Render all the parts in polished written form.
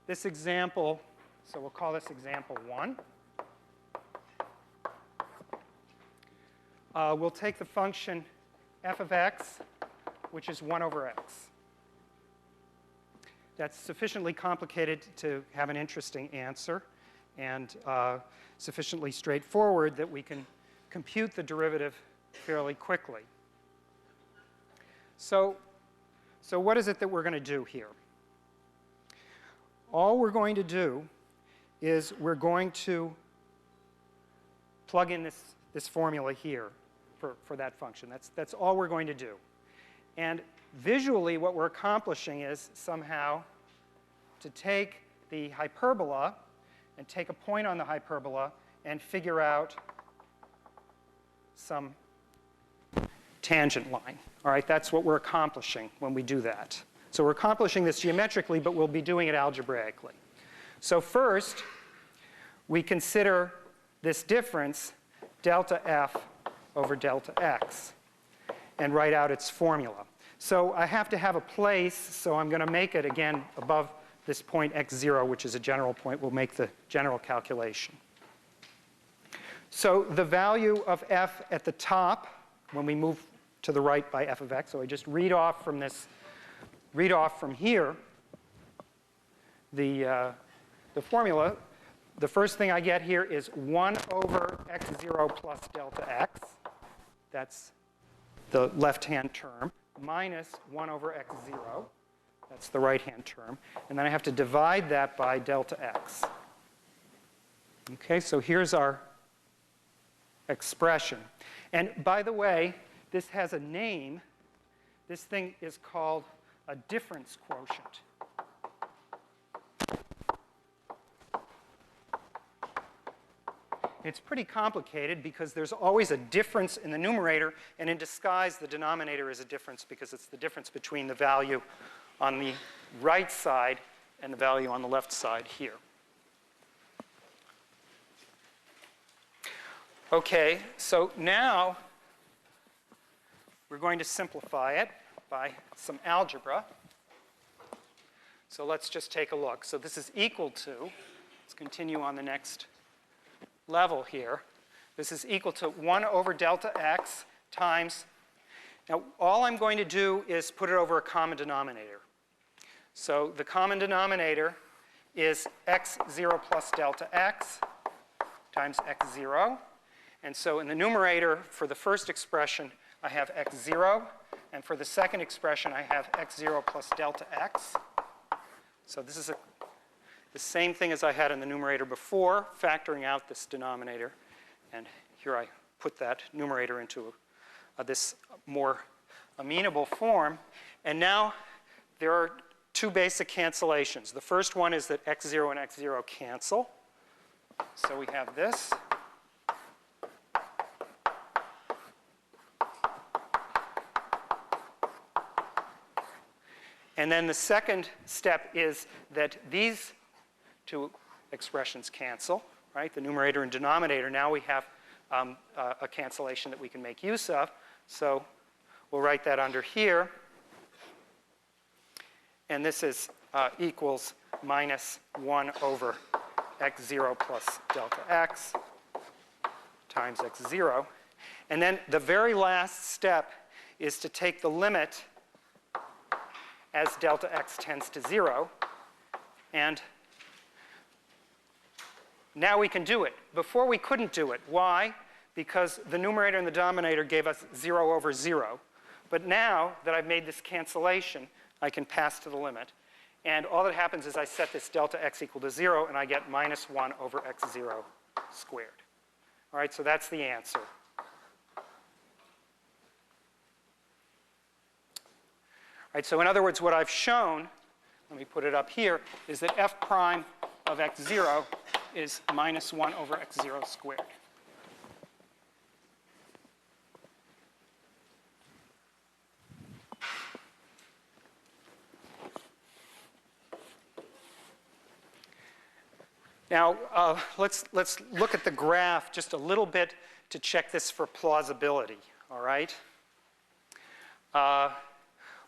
this example, so we'll call this example 1. We'll take the function f of x, which is 1 over x. That's sufficiently complicated to have an interesting answer, and sufficiently straightforward that we can compute the derivative fairly quickly. So what is it that we're going to do here? All we're going to do is we're going to plug in this formula here for that function. That's all we're going to do. And visually, what we're accomplishing is somehow to take the hyperbola and take a point on the hyperbola and figure out some tangent line. All right, that's what we're accomplishing when we do that. So we're accomplishing this geometrically, but we'll be doing it algebraically. So first, we consider this difference, delta f over delta x, and write out its formula. So I have to have a place, so I'm going to make it, again, above this point x0, which is a general point. We'll make the general calculation. So the value of f at the top, when we move to the right by f of x, so I just read off from here the formula. The first thing I get here is 1 over x0 plus delta x. That's the left-hand term, minus 1 over x0. That's the right-hand term. And then I have to divide that by delta x. Okay, so here's our expression. And by the way, this has a name. This thing is called a difference quotient. It's pretty complicated because there's always a difference in the numerator, and in disguise the denominator is a difference because it's the difference between the value on the right side and the value on the left side here. Okay, so now we're going to simplify it by some algebra. So let's just take a look. So this is equal to, let's continue on the next level here. This is equal to 1 over delta x times, now all I'm going to do is put it over a common denominator. So the common denominator is x0 plus delta x times x0. And so in the numerator for the first expression I have x0, and for the second expression I have x0 plus delta x. So this is the same thing as I had in the numerator before, factoring out this denominator. And here I put that numerator into this more amenable form. And now there are two basic cancellations. The first one is that x0 and x0 cancel. So we have this. And then the second step is that these two expressions cancel, right? The numerator and denominator. Now we have a cancellation that we can make use of. So we'll write that under here. And this is equals minus 1 over x0 plus delta x times x0. And then the very last step is to take the limit as delta x tends to 0. And now we can do it. Before we couldn't do it. Why? Because the numerator and the denominator gave us 0 over 0. But now that I've made this cancellation, I can pass to the limit. And all that happens is I set this delta x equal to 0, and I get minus 1 over x0 squared. All right, so that's the answer. All right, so in other words, what I've shown, let me put it up here, is that f prime of x0 is minus 1 over x0 squared. Now, let's look at the graph just a little bit to check this for plausibility, all right?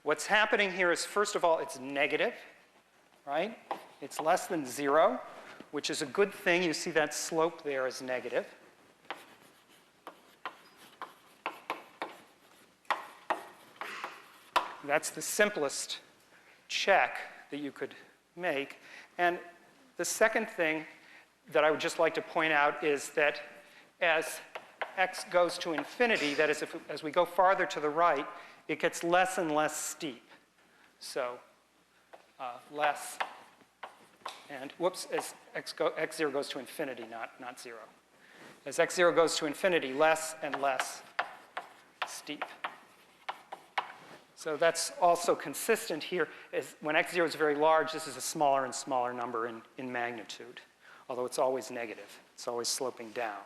What's happening here is, first of all, it's negative, right? It's less than 0, which is a good thing. You see that slope there is negative. That's the simplest check that you could make. And the second thing that I would just like to point out is that as x goes to infinity, that is, as we go farther to the right, it gets less and less steep. So less, and whoops, as x0 goes to infinity, not 0. As x0 goes to infinity, less and less steep. So that's also consistent here. As when x0 is very large, this is a smaller and smaller number in magnitude, although it's always negative. It's always sloping down.